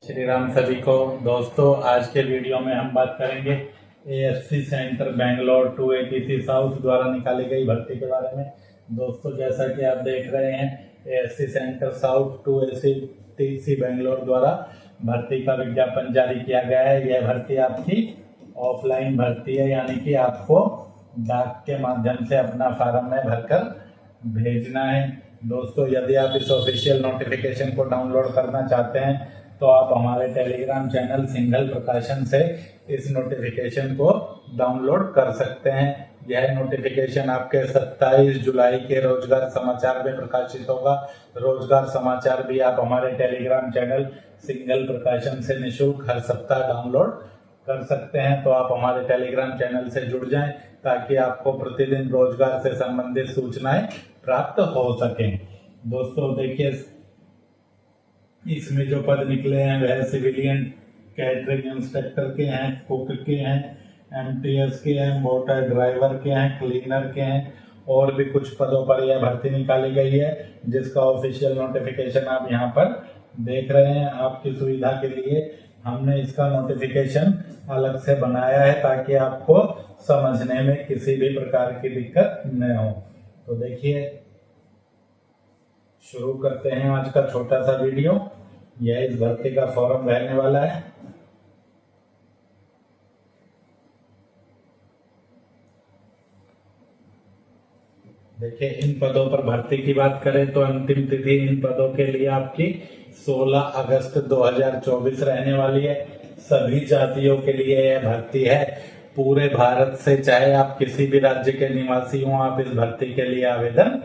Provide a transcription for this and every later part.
श्री राम सभी को। दोस्तों, आज के वीडियो में हम बात करेंगे एएससी सेंटर बेंगलोर 280 साउथ द्वारा निकाली गई भर्ती के बारे में। दोस्तों, जैसा कि आप देख रहे हैं, एएससी सेंटर साउथ 280 बेंगलोर द्वारा भर्ती का विज्ञापन जारी किया गया है। यह भर्ती आपकी ऑफलाइन भर्ती है, यानी कि आपको डाक के माध्यम से अपना फार्म में भरकर भेजना है। दोस्तों, यदि आप इस ऑफिशियल नोटिफिकेशन को डाउनलोड करना चाहते हैं तो आप हमारे टेलीग्राम चैनल सिंघल प्रकाशन से इस नोटिफिकेशन को डाउनलोड कर सकते हैं। यह नोटिफिकेशन आपके 27 जुलाई के रोजगार समाचार में प्रकाशित होगा। रोजगार समाचार भी आप हमारे टेलीग्राम चैनल सिंघल प्रकाशन से निःशुल्क हर सप्ताह डाउनलोड कर सकते हैं। तो आप हमारे टेलीग्राम चैनल से जुड़ जाएं ताकि आपको प्रतिदिन रोजगार से संबंधित सूचनाएं प्राप्त हो सकें। दोस्तों, देखिए, इसमें जो पद निकले हैं वह सिविलियन कैटरिंग इंस्पेक्टर के हैं, कुक के हैं, एमटीएस के हैं, मोटर ड्राइवर के हैं, क्लीनर के हैं और भी कुछ पदों पर यह भर्ती निकाली गई है, जिसका ऑफिशियल नोटिफिकेशन आप यहाँ पर देख रहे हैं। आपकी सुविधा के लिए हमने इसका नोटिफिकेशन अलग से बनाया है ताकि आपको समझने में किसी भी प्रकार की दिक्कत न हो। तो देखिए, शुरू करते हैं आज का छोटा सा वीडियो। यह इस भर्ती का फॉर्म रहने वाला है। देखिए, इन पदों पर भर्ती की बात करें तो अंतिम तिथि इन पदों के लिए आपकी 16 अगस्त 2024 रहने वाली है। सभी जातियों के लिए यह भर्ती है। पूरे भारत से, चाहे आप किसी भी राज्य के निवासी हों, आप इस भर्ती के लिए आवेदन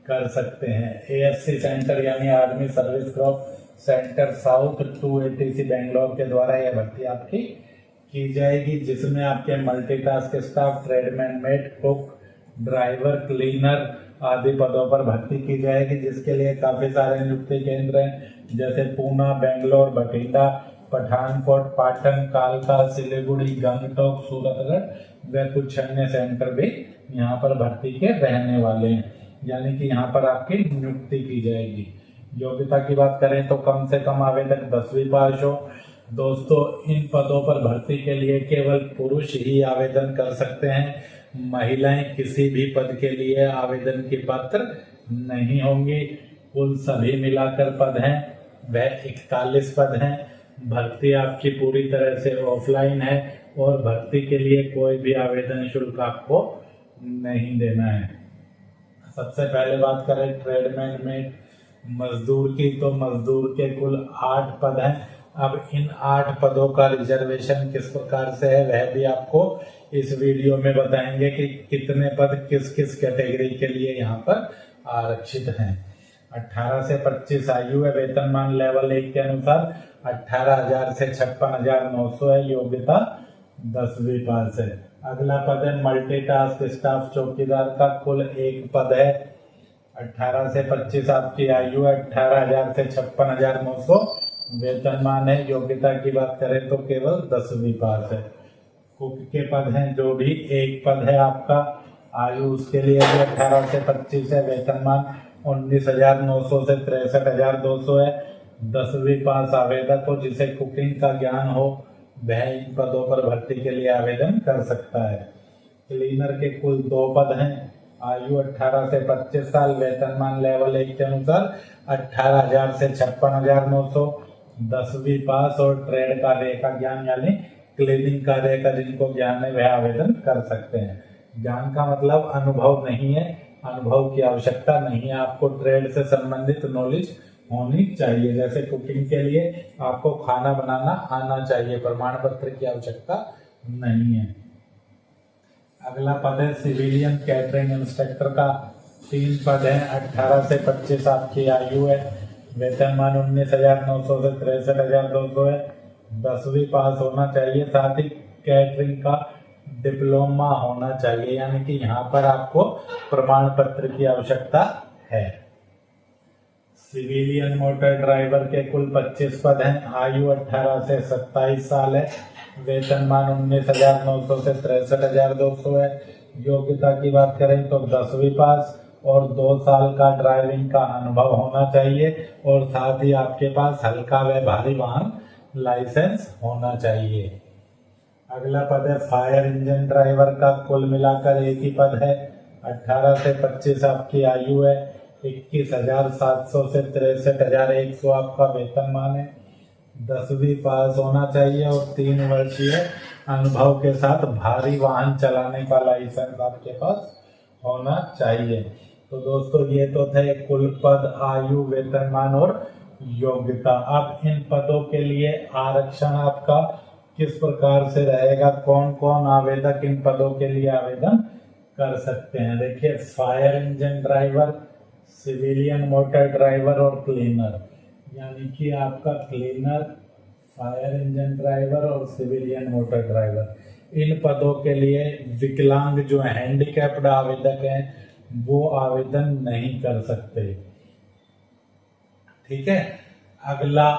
कर सकते हैं। एएससी सेंटर यानी army service group centre south 280 Bangalore के द्वारा यह भर्ती आपकी की जाएगी, जिसमें आपके multitask staff, tradesman, mate, cook, driver, cleaner आदि पदों पर भर्ती की जाएगी, जिसके लिए काफी सारे नियुक्ति केंद्र हैं, जैसे पूना, बेंगलोर, बठिंडा, पठानकोट, पाटन, कालका, सिलीगुड़ी, गंगटोक, सूरतगढ़ व कुछ अन्य सेंटर भी यहाँ पर भर्ती के रहने वाले हैं, यानी कि यहाँ पर आपकी नियुक्ति की जाएगी। योग्यता की बात करें तो कम से कम आवेदक 10वीं पास हो। दोस्तों, इन पदों पर भर्ती के लिए केवल पुरुष ही आवेदन कर सकते हैं। महिलाएं किसी भी पद के लिए आवेदन की पात्र नहीं होंगी। कुल सभी मिलाकर पद हैं वह 41 पद हैं। भर्ती आपकी पूरी तरह से ऑफलाइन है और भर्ती के लिए कोई भी आवेदन शुल्क आपको नहीं देना है। सबसे पहले बात करें ट्रेडमैन में मजदूर की, तो मजदूर के कुल 8 पद हैं। अब इन 8 पदों का रिजर्वेशन किस प्रकार से है वह भी आपको इस वीडियो में बताएंगे कि कितने पद किस किस कैटेगरी के लिए यहाँ पर आरक्षित हैं। 18 से 25 आयु है। वेतनमान लेवल 1 के अनुसार 18,000 से 56,900 है। योग्यता 10वीं पास है। अगला पद है मल्टीटास्क स्टाफ चौकीदार का, कुल 1 पद है। 18 से 25 आपकी आयु है। 18,000 से 56,900 वेतनमान है। योग्यता की बात करें तो केवल 10वीं पास है। कुक के पद हैं, जो भी 1 पद है आपका। आयु उसके लिए भी 18 से 25 है। वेतनमान 19,900 से 63,200 है। 10वीं पास आवेदक हो जिसे कुकिंग का ज्ञान हो वह इन पदों पर भर्ती के लिए आवेदन कर सकता है। क्लीनर के कुल 2 पद हैं। आयु 18 से 25 साल। वेतनमान लेवल 1 के अनुसार 18,000 से 56,900। 10वीं पास और ट्रेड कार्य का ज्ञान यानी क्लीनिंग कार्य का जिनको ज्ञान है वह आवेदन कर सकते हैं। ज्ञान का मतलब अनुभव नहीं है, अनुभव की आवश्यकता नहीं है। आपको ट्रेड से संबंधित नॉलेज होनी चाहिए। जैसे कुकिंग के लिए आपको खाना बनाना आना चाहिए, प्रमाण पत्र की आवश्यकता नहीं है। अगला पद है सिविलियन कैटरिंग इंस्पेक्टर का। 3 पद है। 18 से 25 आपकी आयु है। वेतनमान 19,900 से 63,200 है। 10वीं पास होना चाहिए। साथ ही कैटरिंग का डिप्लोमा होना चाहिए, यानी कि यहाँ पर आपको प्रमाण पत्र की आवश्यकता है। सिविलियन मोटर ड्राइवर के कुल 25 पद हैं। आयु 18 से 27 साल है। वेतनमान 19,900 से 63,200 है। योग्यता की बात करें तो 10वीं पास और 2 साल का ड्राइविंग का अनुभव होना चाहिए और साथ ही आपके पास हल्का व भारी वाहन लाइसेंस होना चाहिए। अगला पद है फायर इंजन ड्राइवर का, कुल मिलाकर एक ही पद है। 18 से 25 आपकी आयु है। 21,700 से 63,100 आपका वेतनमान है। 10वीं पास होना चाहिए और 3 वर्षीय अनुभव के साथ भारी वाहन चलाने का लाइसेंस आपके पास होना चाहिए। तो दोस्तों ये तो थे कुल पद, आयु, वेतनमान और योग्यता। अब इन पदों के लिए आरक्षण आपका किस प्रकार से रहेगा, कौन कौन आवेदक इन पदों के लिए आवेदन कर सकते हैं। देखिए, fire engine driver, civilian motor driver और क्लीनर, यानी कि आपका क्लीनर, फायर इंजन ड्राइवर और सिविलियन मोटर ड्राइवर, इन पदों के लिए विकलांग जो हैंडीकैप्ड आवेदक हैं वो आवेदन नहीं कर सकते। ठीक है। अगला,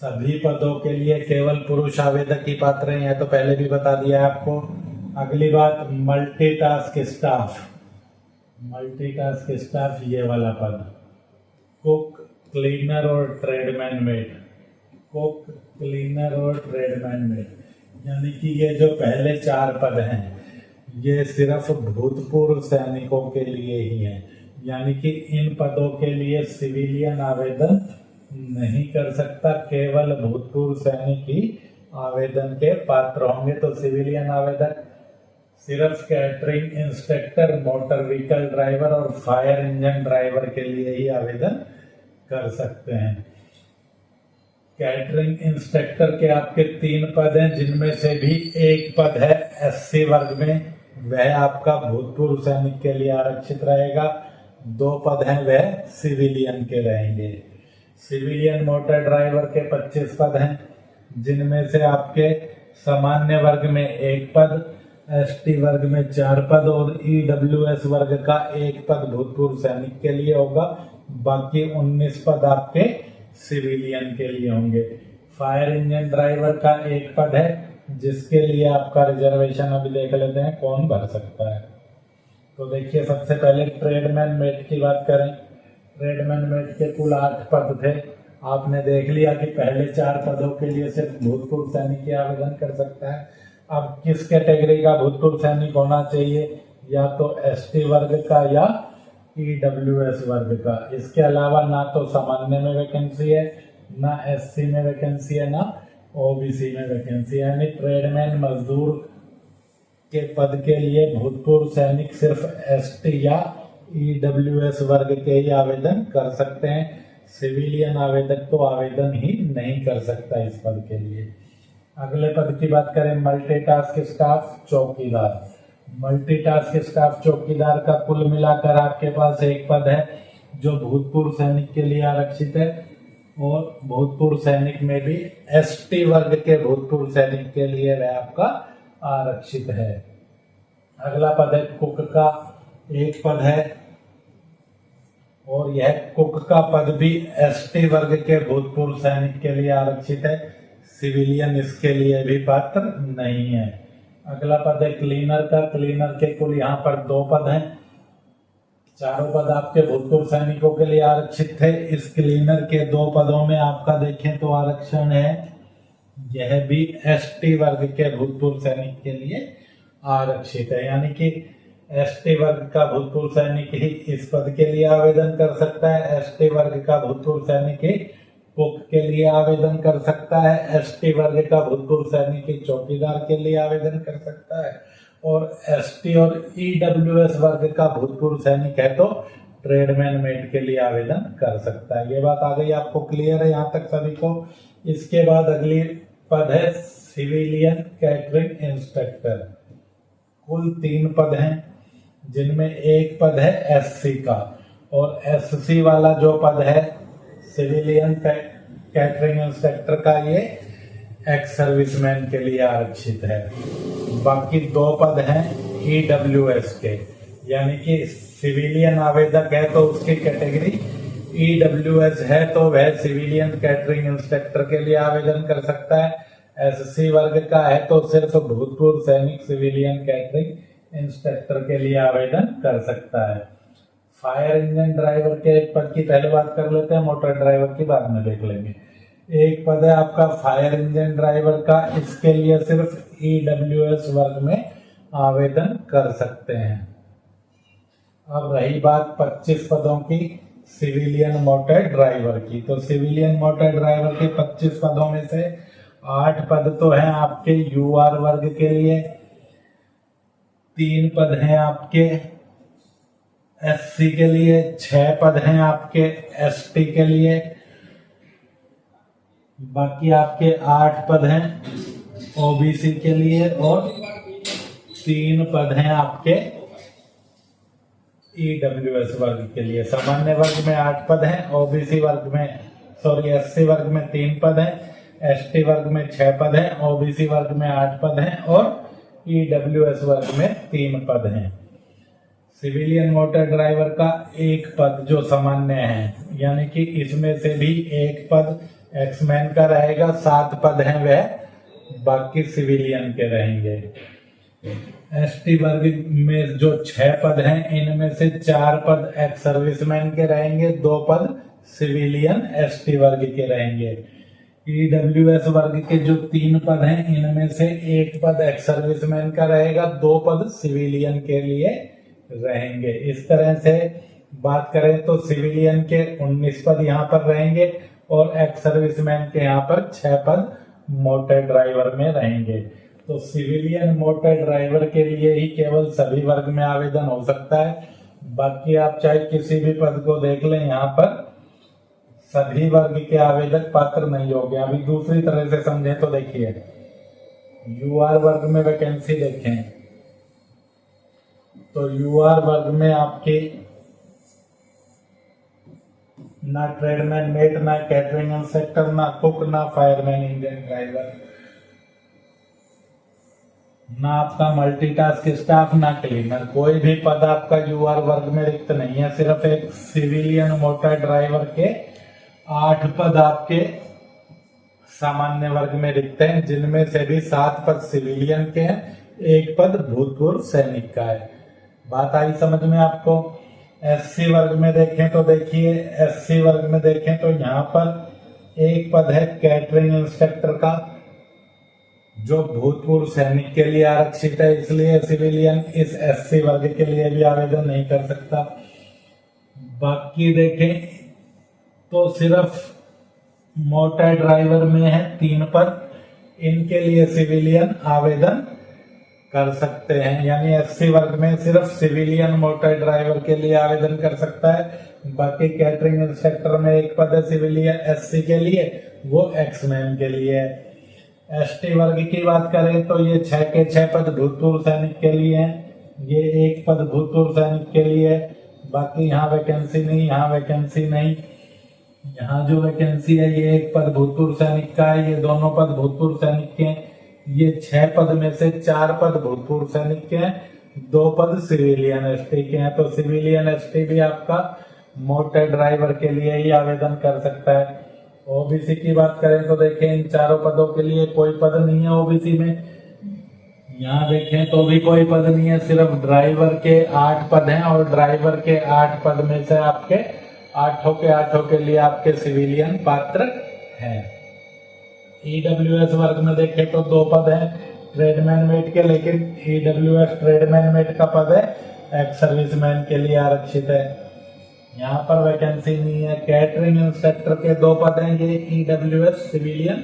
सभी पदों के लिए केवल पुरुष आवेदक ही पात्र हैं, यह तो पहले भी बता दिया है आपको। अगली बात, मल्टीटास्क स्टाफ। मल्टीटास्क स्टाफ ये वाला पद, कुक, क्लीनर और ट्रेडमैन मेट। कुक, क्लीनर और ट्रेडमैन मेट, यानी कि ये जो पहले 4 पद हैं ये सिर्फ भूतपूर्व सैनिकों के लिए ही हैं, यानी कि इन पदों के लिए सिविलियन आवेदन नहीं कर सकता, केवल भूतपूर्व सैनिक ही आवेदन के पात्र होंगे। तो सिविलियन आवेदक सिर्फ catering instructor, motor vehicle driver और फायर इंजन ड्राइवर के लिए ही आवेदन कर सकते हैं। कैटरिंग इंस्ट्रक्टर के आपके 3 पद हैं, जिनमें से भी एक पद है SC वर्ग में, वह आपका भूतपूर्व सैनिक के लिए आरक्षित रहेगा। 2 पद हैं वह सिविलियन के रहेंगे। सिविलियन मोटर ड्राइवर के 25 पद हैं, जिनमें से आपके सामान्य वर्ग में 1 पद, ST वर्ग में 4 पद और EWS वर्ग का 1 पद भूतपूर्व सैनिक के लिए होगा। बाकी 19 पद आपके सिविलियन के लिए होंगे। फायर इंजन ड्राइवर का 1 पद है, जिसके लिए आपका रिजर्वेशन अभी देख लेते हैं कौन भर सकता है। तो देखिए, सबसे पहले ट्रेडमैन मेट की बात करें। ट्रेडमैन मेट के कुल 8 पद थे। आपने देख लिया कि पहले 4 पदों के लिए सिर्फ भूतपूर्व सैनिक ही आवेदन कर सकता है। अब किस कैटेगरी का भूतपूर्व सैनिक होना चाहिए, या तो ST वर्ग का या EWS वर्ग का। इसके अलावा ना तो सामान्य में वैकेंसी है, ना SC में वैकेंसी है, ना OBC में वैकेंसी है। यानी ट्रेडमैन मजदूर के पद के लिए भूतपूर्व सैनिक सिर्फ ST या EWS वर्ग के ही आवेदन कर सकते हैं। सिविलियन आवेदक तो आवेदन ही नहीं कर सकता इस पद के लिए। अगले पद की बात करें, मल्टीटास्क स्टाफ चौकीदार। मल्टीटास्क स्टाफ चौकीदार का कुल मिलाकर आपके पास 1 पद है, जो भूतपूर्व सैनिक के लिए आरक्षित है, और भूतपूर्व सैनिक में भी ST वर्ग के भूतपूर्व सैनिक के लिए वह आपका आरक्षित है। अगला पद है कुक का, 1 पद है, और यह कुक का पद भी ST वर्ग के भूतपूर्व सैनिक के लिए आरक्षित है। सिविलियन इसके लिए भी पात्र नहीं है। अगला पद है क्लीनर का। क्लीनर के कुल यहाँ पर 2 पद हैं। 4 पद आपके भूतपूर्व सैनिकों के लिए आरक्षित थे। इस क्लीनर के 2 पदों में आपका देखें तो आरक्षण है, यह भी ST वर्ग के भूतपूर्व सैनिक के लिए आरक्षित है। यानी कि ST वर्ग का भूतपूर्व सैनिक ही इस पद के लिए आवेदन कर सकता है। ST वर्ग का भूतपूर्व सैनिक ही कुक के लिए आवेदन कर सकता है। ST वर्ग का भूतपूर्व सैनिक ही चौकीदार के लिए आवेदन कर सकता है, और ST और EWS वर्ग का भूतपूर्व सैनिक है तो ट्रेडमैन मेट के लिए आवेदन कर सकता है। ये बात आ गई आपको, क्लियर है यहाँ तक सभी को। इसके बाद अगली पद है सिविलियन कैटरिंग इंस्ट्रक्टर। कुल 3 पद हैं, जिनमें 1 पद है SC का, और SC वाला जो पद है सिविलियन कैटरिंग इंस्ट्रक्टर का, ये एक्स सर्विसमैन के लिए आरक्षित है। बाकी 2 पद हैं EWS के, यानी कि सिविलियन आवेदक है तो उसकी कैटेगरी EWS है तो वह सिविलियन कैटरिंग इंस्ट्रक्टर के लिए आवेदन कर सकता है। SC वर्ग का है तो सिर्फ भूतपूर्व सैनिक सिविलियन कैटरिंग इंस्ट्रक्टर के लिए आवेदन कर सकता है। फायर इंजन ड्राइवर के 1 पद की पहले बात कर लेते हैं, मोटर ड्राइवर की बाद में देख लेंगे। एक पद है आपका फायर इंजन ड्राइवर का, इसके लिए सिर्फ ईडब्ल्यूएस वर्ग में आवेदन कर सकते हैं। अब रही बात 25 पदों की सिविलियन मोटर ड्राइवर की, तो सिविलियन मोटर ड्राइवर के 25 पदों में से 8 पद तो हैं आपके यूआर वर्ग के लिए, 3 पद हैं आपके एससी के लिए, 6 पद हैं आपके एसटी के लिए, बाकी आपके 8 पद हैं ओबीसी के लिए और 3 पद हैं आपके ईडब्ल्यूएस वर्ग के लिए। सामान्य वर्ग में 8 पद हैं, ओबीसी वर्ग में एससी वर्ग में 3 पद हैं, एसटी वर्ग में 6 पद हैं, ओबीसी वर्ग में 8 पद हैं और ईडब्ल्यूएस वर्ग में 3 पद हैं। सिविलियन मोटर ड्राइवर का एक पद जो सामान्य है, यानी कि इसमें से भी एक पद एक्समैन का रहेगा, 7 पद हैं वह बाकी सिविलियन के रहेंगे। एसटी वर्ग में जो 6 पद हैं, इनमें से 4 पद एक्स सर्विसमैन के रहेंगे, 2 पद सिविलियन एसटी वर्ग के रहेंगे। ईडब्ल्यूएस वर्ग के जो 3 पद हैं, इनमें से 1 पद एक्स सर्विसमैन का रहेगा, 2 पद सिविलियन के लिए रहेंगे। इस तरह से बात करें तो सिविलियन के 19 पद यहाँ पर रहेंगे और एक्स सर्विसमैन के यहाँ पर 6 पद मोटर ड्राइवर में रहेंगे। तो सिविलियन मोटर ड्राइवर के लिए ही केवल सभी वर्ग में आवेदन हो सकता है, बाकी आप चाहे किसी भी पद को देख लें, यहाँ पर सभी वर्ग के आवेदक पात्र नहीं होंगे। अभी दूसरी तरह से समझें तो देखिए, यूआर वर्ग में वैकेंसी देखें तो यूआर वर्ग में आपके ना ट्रेडमैन मेट, ना कैटरिंग इंस्पेक्टर, ना कुक, ना फायरमैन इंजन ड्राइवर, ना आपका मल्टीटास्क स्टाफ, ना क्लीनर, कोई भी पद आपका यूआर वर्ग में रिक्त नहीं है। सिर्फ एक सिविलियन मोटर ड्राइवर के 8 पद आपके सामान्य वर्ग में रिक्त हैं, जिनमें से भी 7 पद सिविलियन के हैं, 1 पद भूतपूर्व सैनिक का है। बात आई समझ में आपको? एससी वर्ग में देखें तो देखिए, एससी वर्ग में देखें तो यहाँ पर 1 पद है कैटरिंग इंस्पेक्टर का, जो भूतपूर्व सैनिक के लिए आरक्षित है, इसलिए सिविलियन इस एससी वर्ग के लिए भी आवेदन नहीं कर सकता। बाकी देखें तो सिर्फ मोटर ड्राइवर में है 3 पद, इनके लिए सिविलियन आवेदन कर सकते हैं, यानी एससी वर्ग में सिर्फ सिविलियन मोटर ड्राइवर के लिए आवेदन कर सकता है। बाकी कैटरिंग इंस्पेक्टर में 1 पद है सिविलियन एससी के लिए, वो एक्समैन के लिए है। एसटी वर्ग की बात करें तो ये 6 के 6 पद भूतपूर्व सैनिक के लिए हैं, ये 1 पद भूतपूर्व सैनिक के लिए है। बाकी यहाँ वैकेंसी नहीं, यहाँ वैकेंसी नहीं, यहाँ जो वैकेंसी है ये 1 पद भूतपूर्व सैनिक का है, ये दोनों पद भूतपूर्व सैनिक के हैं। ये 6 पद में से 4 पद भूतपूर्व सैनिक के हैं, 2 पद सिविलियन एसटी के हैं। तो सिविलियन एसटी भी आपका मोटर ड्राइवर के लिए ही आवेदन कर सकता है। ओबीसी की बात करें तो देखें, इन 4 पदों के लिए कोई पद नहीं है ओबीसी में। यहाँ देखें तो भी कोई पद नहीं है, सिर्फ ड्राइवर के 8 पद हैं और ड्राइवर के 8 पद में से आपके 8 के लिए आपके सिविलियन पात्र हैं। ईडब्ल्यूएस वर्ग में देखें तो 2 पद हैं ट्रेडमैन मेट के, लेकिन ईडब्ल्यूएस ट्रेडमैन मेट का पद है एक्स सर्विसमैन के लिए आरक्षित है, यहाँ पर वैकेंसी नहीं है। कैटरिंग इंस्पेक्टर के 2 पद हैं, ये ईडब्ल्यूएस सिविलियन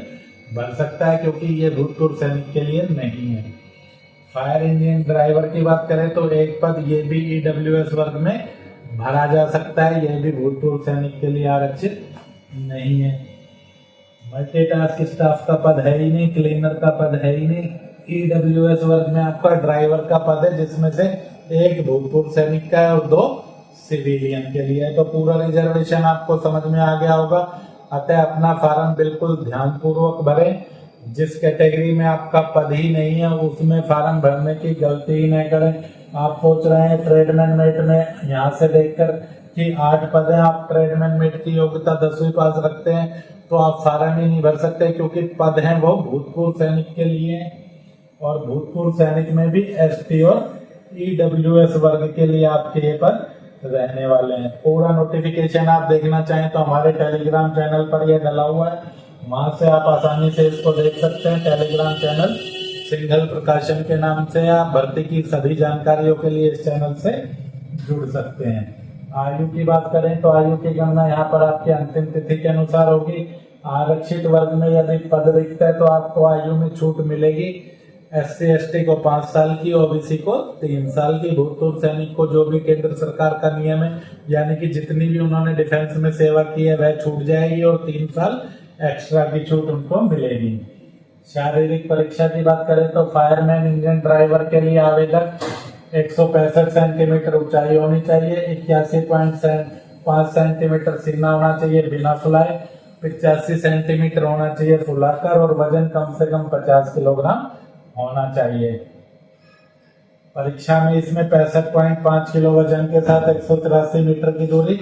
भर सकता है क्योंकि ये भूतपूर्व सैनिक के लिए नहीं है। फायर इंजन ड्राइवर की बात करें तो 1 पद, ये भी ईडब्ल्यूएस वर्ग में भरा जा सकता है, यह भी भूतपूर्व सैनिक के लिए आरक्षित नहीं है। मल्टीटास्क स्टाफ का पद है ही नहीं, क्लीनर का पद है ही नहीं। ईडब्ल्यूएस वर्ग में आपका ड्राइवर का पद है, जिसमें से 1 भूतपूर्व सैनिक का है और 2 सिविलियन के लिए है। तो पूरा रिजर्वेशन आपको समझ में आ गया होगा। अतः अपना फार्म बिल्कुल ध्यानपूर्वक भरें। जिस कैटेगरी में आपका पद ही नहीं है उसमें फार्म भरने की गलती ही नहीं करें। आप सोच रहे हैं ट्रेडमैन मेट में यहाँ से देखकर कि 8 पद है, आप ट्रेडमैन मेट की योग्यता 10वीं पास रखते हैं तो आप फार्म ही नहीं भर सकते, क्योंकि पद हैं वो भूतपूर्व सैनिक के लिए और भूतपूर्व सैनिक में भी एसटी और ईडब्ल्यूएस वर्ग के लिए आपके ये पद रहने वाले हैं। पूरा नोटिफिकेशन आप देखना चाहें तो हमारे टेलीग्राम चैनल पर यह डला हुआ है, वहां से आप आसानी से इसको देख सकते हैं। टेलीग्राम चैनल सिंघल प्रकाशन के नाम से आप भर्ती की सभी जानकारियों के लिए इस चैनल से जुड़ सकते हैं। आयु की बात करें तो आयु की गणना यहाँ पर आपकी अंतिम तिथि के अनुसार होगी। आरक्षित वर्ग में यदि पद रिक्त है तो आपको आयु में छूट मिलेगी। SC/ST को 5 साल की, OBC को 3 साल की। भूतपूर्व सैनिक को जो भी केंद्र सरकार का नियम है, यानी कि जितनी भी उन्होंने डिफेंस में सेवा की है वह छूट जाएगी और 3 साल एक्स्ट्रा की छूट उनको मिलेगी। शारीरिक परीक्षा की बात करें तो फायरमैन, इंजन ड्राइवर के लिए आवेदक 165 सेंटीमीटर ऊंचाई होनी चाहिए, 81.5 सेंटीमीटर सीना होना चाहिए बिना फुलाए, 85 सेंटीमीटर होना चाहिए फुलाकर और वजन कम से कम 50 किलोग्राम होना चाहिए। परीक्षा में इसमें 65.5 किलो वजन के साथ 183 मीटर की दूरी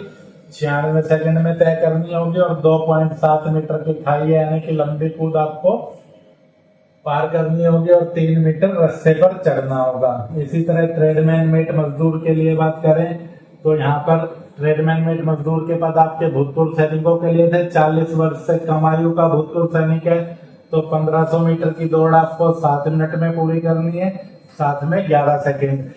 96 सेकंड में तय करनी होगी और 2.7 मीटर की खाई यानी कि लंबी कूद आपको पार करनी होगी और 3 मीटर रस्से पर चढ़ना होगा। इसी तरह ट्रेडमैन मेट मजदूर के लिए बात करें तो यहाँ पर ट्रेडमैन मेट मजदूर के पद आपके भूतपूर्व सैनिकों के लिए थे। 40 वर्ष से कम आयु का भूतपूर्व सैनिक है तो 1500 मीटर की दौड़ आपको 7 मिनट में पूरी करनी है, साथ में 11 सेकेंड।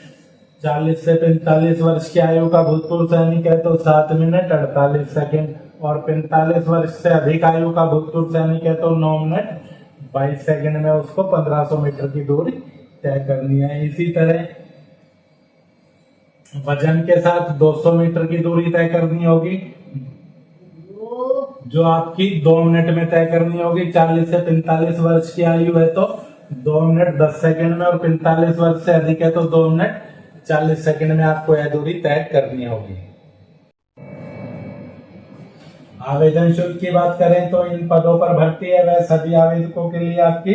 40 से 45 वर्ष की आयु का भूतपूर्व सैनिक है तो 7 मिनट 48 सेकेंड और 45 वर्ष से अधिक आयु का भूतपूर्व सैनिक है तो 9 मिनट 22 सेकेंड में उसको 1500 मीटर की दूरी तय करनी है। इसी तरह वजन के साथ 200 मीटर की दूरी तय करनी होगी जो आपकी 2 मिनट में तय करनी होगी। 40 से 45 वर्ष की आयु है तो 2 मिनट 10 सेकेंड में और 45 वर्ष से अधिक है तो 2 मिनट 40 सेकेंड में आपको यह दूरी तय करनी होगी। आवेदन शुल्क की बात करें तो इन पदों पर भर्ती है वह सभी आवेदकों के लिए आपकी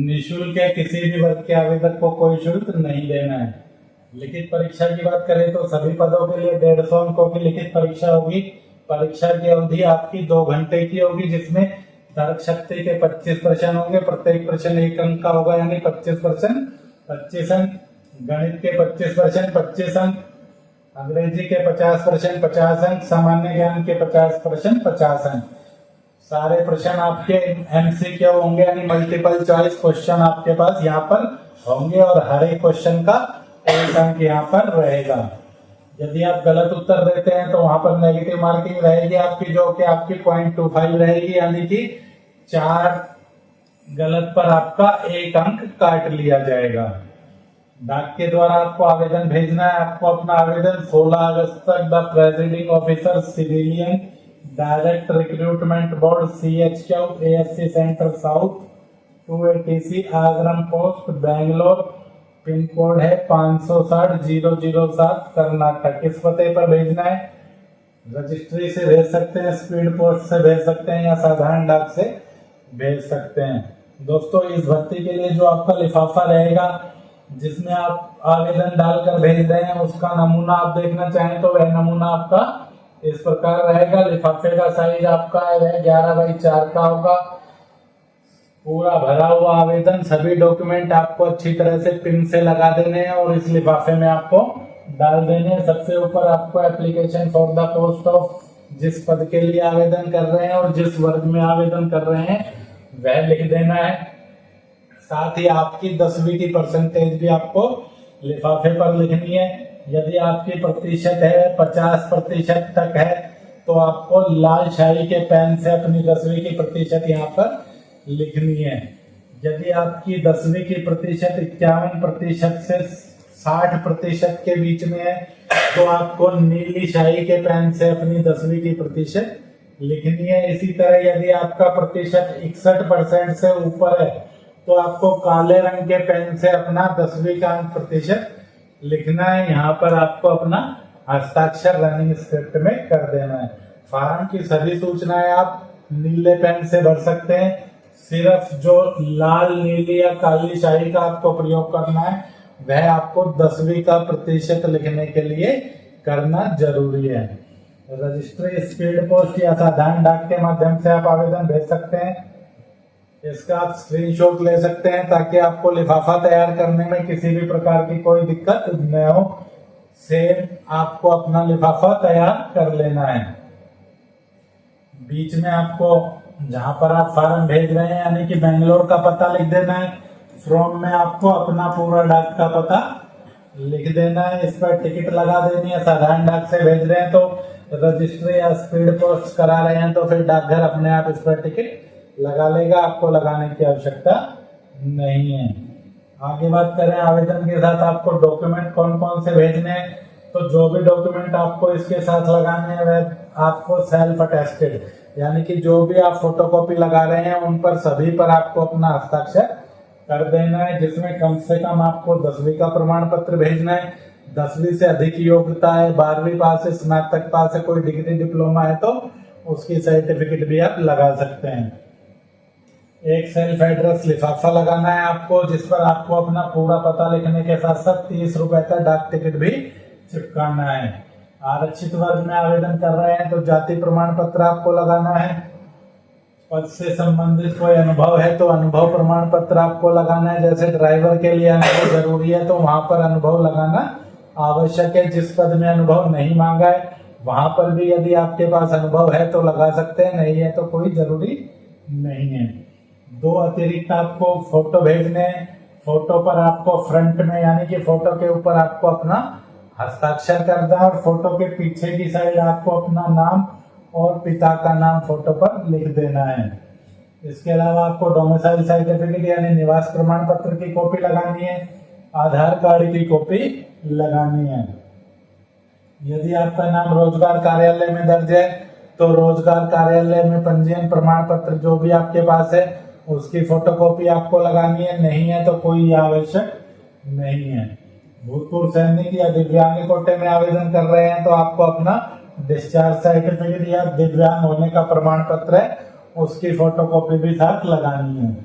निःशुल्क है। किसी भी वर्ग के आवेदक को कोई शुल्क नहीं देना है। लिखित परीक्षा की बात करें तो सभी पदों के लिए 150 अंकों की लिखित परीक्षा होगी। परीक्षा की अवधि आपकी 2 घंटे की होगी जिसमें तर्क शक्ति के 25 प्रश्न होंगे। प्रत्येक प्रश्न 1 अंक का होगा यानी 25 प्रश्न 25 अंक। गणित के 25 प्रश्न 25 अंक, अंग्रेजी के 50 प्रश्न 50 अंक, सामान्य ज्ञान के 50 प्रश्न 50 अंक। सारे प्रश्न आपके MCQ होंगे यानी मल्टीपल चॉइस क्वेश्चन आपके पास यहाँ पर होंगे और हर एक क्वेश्चन का 1 अंक यहाँ पर रहेगा। यदि आप गलत उत्तर देते हैं तो वहां पर नेगेटिव मार्किंग रहेगी आपकी जो कि आपकी 0.25 रहेगी यानी कि 4 गलत पर आपका 1 अंक काट लिया जाएगा। डाक के द्वारा आपको आवेदन भेजना है। आपको अपना आवेदन 16 अगस्त तक the presiding officer civilian direct recruitment board CHQ ASC centre south 280 Agaram post Bangalore, pin code है 560-007 कर्नाटक, इस पते पर भेजना है। रजिस्ट्री से भेज सकते हैं, स्पीड पोस्ट से भेज सकते हैं या साधारण डाक से भेज सकते हैं। दोस्तों इस भर्ती के लिए जो आपका लिफाफा रहेगा जिसमें आप आवेदन डालकर भेज रहे हैं उसका नमूना आप देखना चाहें तो वह नमूना आपका इस प्रकार रहेगा। लिफाफे का साइज आपका है वह 11x4 का होगा। पूरा भरा हुआ आवेदन, सभी डॉक्यूमेंट आपको अच्छी तरह से पिन से लगा देने हैं और इस लिफाफे में आपको डाल देने हैं। सबसे ऊपर आपको application for the post of जिस पद के लिए आवेदन कर रहे हैं और जिस वर्ग में आवेदन कर रहे हैं वह लिख देना है। साथ ही आपकी 10वीं की परसेंटेज भी आपको लिफाफे पर लिखनी है। यदि आपकी प्रतिशत है 50% तक है तो आपको लाल शाही के पेन से अपनी 10वीं की प्रतिशत यहाँ पर लिखनी है। यदि आपकी 10वीं की प्रतिशत 51% से 60% के बीच में है तो आपको नीली शाही के पेन से अपनी 10वीं की प्रतिशत लिखनी है। इसी तरह यदि आपका प्रतिशत 61% से ऊपर है तो आपको काले रंग के पेन से अपना 10वीं का अंक प्रतिशत लिखना है। यहाँ पर आपको अपना हस्ताक्षर रनिंग स्क्रिप्ट में कर देना है। फार्म की सभी सूचनाएं आप नीले पेन से भर सकते हैं। सिर्फ जो लाल, नीली या काली शाही का आपको प्रयोग करना है वह आपको 10वीं का प्रतिशत लिखने के लिए करना जरूरी है। रजिस्ट्री, स्पीड पोस्ट या साधारण डाक के माध्यम से आप आवेदन भेज सकते हैं। इसका आप स्क्रीनशॉट ले सकते हैं ताकि आपको लिफाफा तैयार करने में किसी भी प्रकार की कोई दिक्कत न हो। सेम आपको अपना लिफाफा तैयार कर लेना है। बीच में आपको जहां पर आप फार्म भेज रहे हैं यानी कि बेंगलोर का पता लिख देना है। फ्रॉम में आपको अपना पूरा डाक का पता लिख देना है। इस पर टिकट लगा देनी है। साधारण डाक से भेज रहे हैं तो रजिस्ट्री या स्पीड पोस्ट करा रहे हैं तो फिर डाकघर अपने आप इस पर टिकट लगा लेगा, आपको लगाने की आवश्यकता नहीं है। आगे बात करें आवेदन के साथ आपको डॉक्यूमेंट कौन कौन से भेजने हैं, तो जो भी डॉक्यूमेंट आपको इसके साथ लगाने हैं वह आपको सेल्फ अटेस्टेड यानी कि जो भी आप फोटोकॉपी लगा रहे हैं उन पर सभी पर आपको अपना हस्ताक्षर कर देना है, जिसमें कम से कम आपको 10वीं का प्रमाण पत्र भेजना है। 10वीं से अधिक योग्यता है, 12वीं पास है, स्नातक पास है, कोई डिग्री डिप्लोमा है तो उसकी सर्टिफिकेट भी आप लगा सकते हैं। एक सेल्फ एड्रेस लिफाफा लगाना है आपको, जिस पर आपको अपना पूरा पता लिखने के साथ साथ 30 रुपए का डाक टिकट भी चिपकाना है। आरक्षित वर्ग में आवेदन कर रहे हैं तो जाति प्रमाण पत्र आपको लगाना है। पद से संबंधित कोई अनुभव है तो अनुभव प्रमाण पत्र आपको लगाना है। जैसे ड्राइवर के लिए अनुभव जरूरी है तो वहां पर अनुभव लगाना आवश्यक है। जिस पद में अनुभव नहीं मांगा है वहां पर भी यदि आपके पास अनुभव है तो लगा सकते हैं, नहीं है तो कोई जरूरी नहीं है। 2 अतिरिक्त आपको फोटो भेजने हैं। फोटो पर आपको फ्रंट में यानी कि फोटो के ऊपर आपको अपना हस्ताक्षर करना है और फोटो के पीछे की साइड आपको अपना नाम और पिता का नाम फोटो पर लिख देना है। इसके अलावा आपको डोमिसाइल सर्टिफिकेट यानी निवास प्रमाण पत्र की कॉपी लगानी है। आधार कार्ड की कॉपी लगानी है। यदि आपका नाम रोजगार कार्यालय में दर्ज है तो रोजगार कार्यालय में पंजीयन प्रमाण पत्र जो भी आपके पास है उसकी फोटोकॉपी आपको लगानी है, नहीं है तो कोई आवश्यक नहीं है। भूतपूर्व सैनिक या दिव्यांग कोटे में आवेदन कर रहे हैं तो आपको अपना डिस्चार्ज सर्टिफिकेट या दिव्यांग होने का प्रमाण पत्र है उसकी फोटोकॉपी भी साथ लगानी है।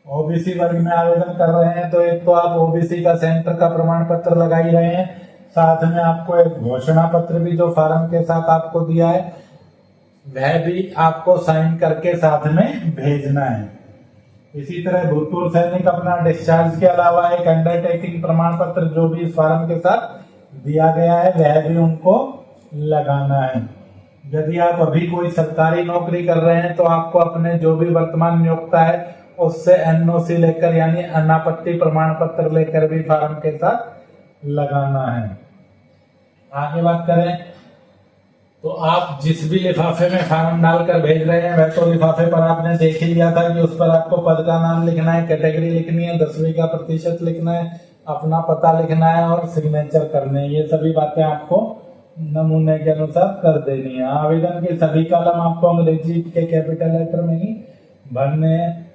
ओबीसी वर्ग में आवेदन कर रहे हैं तो एक तो आप ओबीसी का सेंटर का प्रमाण पत्र लगा ही रहे हैं, साथ में आपको एक घोषणा पत्र भी जो फार्म के साथ आपको दिया है वह भी आपको साइन करके साथ में भेजना है। इसी तरह भूतपूर्व सैनिक अपना डिस्चार्ज के अलावा एक अंडरटेकिंग प्रमाण पत्र जो भी इस फार्म के साथ दिया गया है वह भी उनको लगाना है। यदि आप अभी कोई सरकारी नौकरी कर रहे हैं तो आपको अपने जो भी वर्तमान नियोक्ता है उससे एनओसी लेकर यानी अनापत्ति प्रमाण पत्र लेकर भी फार्म के साथ लगाना है। आगे बात करें तो आप जिस भी लिफाफे में फार्म डालकर भेज रहे हैं वह तो लिफाफे पर आपने देख ही लिया था कि उस पर आपको पद का नाम लिखना है, कैटेगरी लिखनी है, 10वीं का प्रतिशत लिखना है, अपना पता लिखना है और सिग्नेचर करने हैं। ये सभी बातें आपको नमूने के अनुसार कर देनी है। आवेदन के सभी कॉलम आपको अंग्रेजी के कैपिटल लेटर में ही भरने हैं।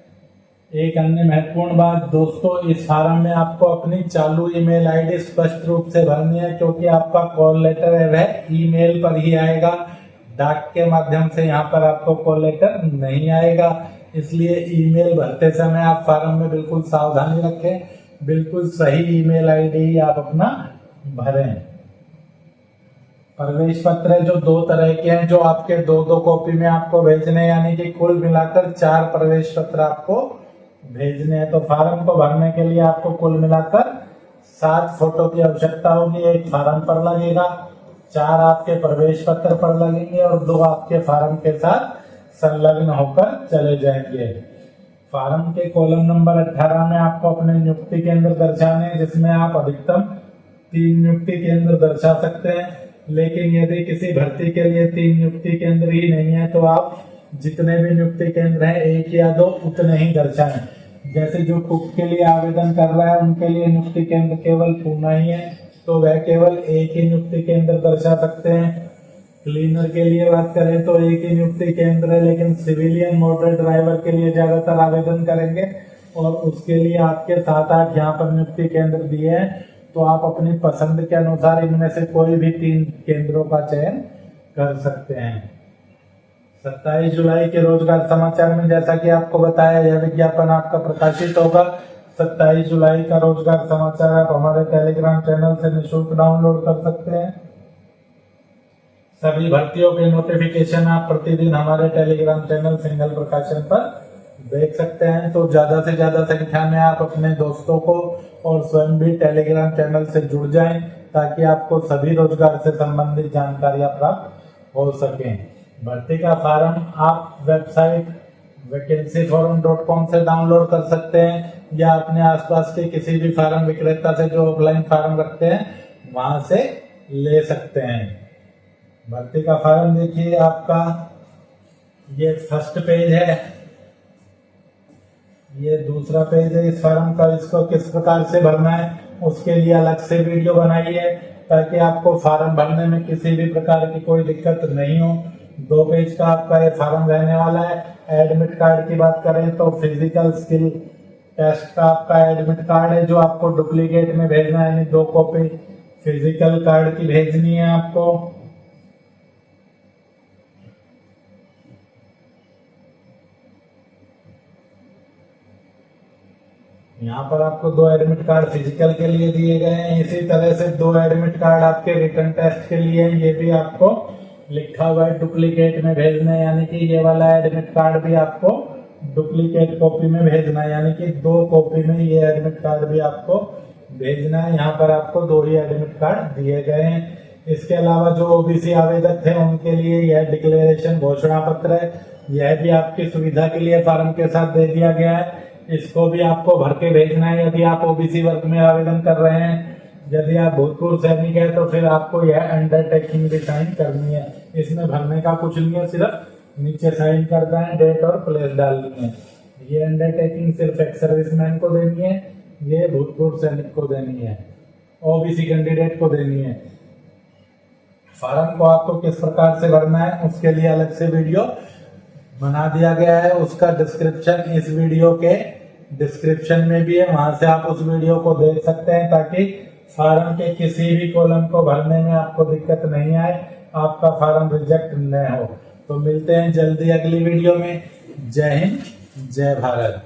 एक अन्य महत्वपूर्ण बात दोस्तों, इस फार्म में आपको अपनी चालू ईमेल आईडी स्पष्ट रूप से भरनी है क्योंकि आपका कॉल लेटर है वह ईमेल पर ही आएगा, डाक के माध्यम से यहाँ पर आपको कॉल लेटर नहीं आएगा। इसलिए ईमेल भरते समय आप फार्म में बिल्कुल सावधानी रखें, बिल्कुल सही ईमेल आईडी ही आप अपना भरें। प्रवेश पत्र जो 2 तरह के हैं जो आपके 2-2 कॉपी में आपको भेजने यानी कि कुल मिलाकर 4 प्रवेश पत्र आपको भेजने हैं। तो फार्म को भरने के लिए आपको कुल मिलाकर 7 फोटो की आवश्यकता होगी। एक फार्म पर लगेगा, 4 आपके प्रवेश पत्र पर लगेंगे और 2 आपके फार्म के साथ संलग्न होकर चले जाएंगे। फार्म के कॉलम नंबर 18 में आपको अपने नियुक्ति केंद्र दर्शाने हैं, जिसमें आप अधिकतम 3 नियुक्ति केंद्र दर्शा सकते हैं। लेकिन यदि किसी भर्ती के लिए 3 नियुक्ति केंद्र ही नहीं है तो आप जितने भी नियुक्ति केंद्र हैं 1 या 2 उतने ही दर्शाएं। जैसे जो कुक के लिए आवेदन कर रहा है उनके लिए नियुक्ति केंद्र केवल पूना ही है तो वह केवल 1 ही नियुक्ति केंद्र दर्शा सकते हैं। क्लीनर के लिए बात करें तो 1 ही नियुक्ति केंद्र है, लेकिन सिविलियन मोटर ड्राइवर के लिए ज्यादातर आवेदन करेंगे और उसके लिए आपके 7-8 यहाँ पर नियुक्ति केंद्र दिए हैं। तो आप अपनी पसंद के अनुसार इनमें से कोई भी 3 केंद्रों का चयन कर सकते हैं। 27 जुलाई के रोजगार समाचार में जैसा कि आपको बताया यह विज्ञापन आपका प्रकाशित होगा। 27 जुलाई का रोजगार समाचार आप हमारे टेलीग्राम चैनल से निःशुल्क डाउनलोड कर सकते हैं। सभी भर्तियों के नोटिफिकेशन आप प्रतिदिन हमारे टेलीग्राम चैनल सिंगल प्रकाशन पर देख सकते हैं। तो ज्यादा से ज्यादा संख्या में आप अपने दोस्तों को और स्वयं भी टेलीग्राम चैनल से जुड़ जाएं ताकि आपको सभी रोजगार से संबंधित जानकारियां प्राप्त हो सकें। भर्ती का फॉर्म आप वेबसाइट vacancyforum.com से डाउनलोड कर सकते हैं या अपने आसपास के किसी भी फार्म विक्रेता से जो ऑफलाइन फार्म रखते हैं वहां से ले सकते हैं। भर्ती का फार्म देखिए आपका, ये फर्स्ट पेज है, ये दूसरा पेज है इस फार्म का। इसको किस प्रकार से भरना है उसके लिए अलग से वीडियो बनाई है ताकि आपको फार्म भरने में किसी भी प्रकार की कोई दिक्कत नहीं हो। 2 पेज का आपका ये फार्म रहने वाला है। एडमिट कार्ड की बात करें तो फिजिकल स्किल टेस्ट का आपका एडमिट कार्ड है जो आपको डुप्लीकेट में भेजना है, यानी 2 कॉपी फिजिकल कार्ड की भेजनी है आपको। यहाँ पर आपको 2 एडमिट कार्ड फिजिकल के लिए दिए गए हैं। इसी तरह से 2 एडमिट कार्ड आपके रिटर्न टेस्ट के लिए, ये भी आपको लिखा हुआ है डुप्लीकेट में भेजना है, यानी कि ये वाला एडमिट कार्ड भी आपको डुप्लीकेट कॉपी में भेजना है, यानी कि 2 कॉपी में ये एडमिट कार्ड भी आपको भेजना है। यहाँ पर आपको 2 ही एडमिट कार्ड दिए गए हैं। इसके अलावा जो ओबीसी आवेदक थे उनके लिए यह डिक्लेरेशन घोषणा पत्र है, यह भी आपकी सुविधा के लिए फार्म के साथ दे दिया गया है। इसको भी आपको भर के भेजना है यदि आप ओबीसी वर्ग में आवेदन कर रहे हैं। यदि आप भूतपूर्व सैनिक है तो फिर आपको यह अंडरटेकिंग भी साइन करनी है। इसमें भरने का कुछ नहीं है, सिर्फ नीचे साइन करना है, डेट और प्लेस डालनी है। ये अंडरटेकिंग सिर्फ एक्स सर्विसमैन को देनी है, ये भूतपूर्व सैनिक को देनी है, ओबीसी कैंडिडेट को देनी है। फार्म को आपको किस प्रकार से भरना है उसके लिए अलग से वीडियो बना दिया गया है, उसका डिस्क्रिप्शन इस वीडियो के डिस्क्रिप्शन में भी है, वहां से आप उस वीडियो को देख सकते हैं ताकि फार्म के किसी भी कॉलम को भरने में आपको दिक्कत नहीं आए, आपका फार्म रिजेक्ट न हो। तो मिलते हैं जल्दी अगली वीडियो में। जय हिंद, जय भारत।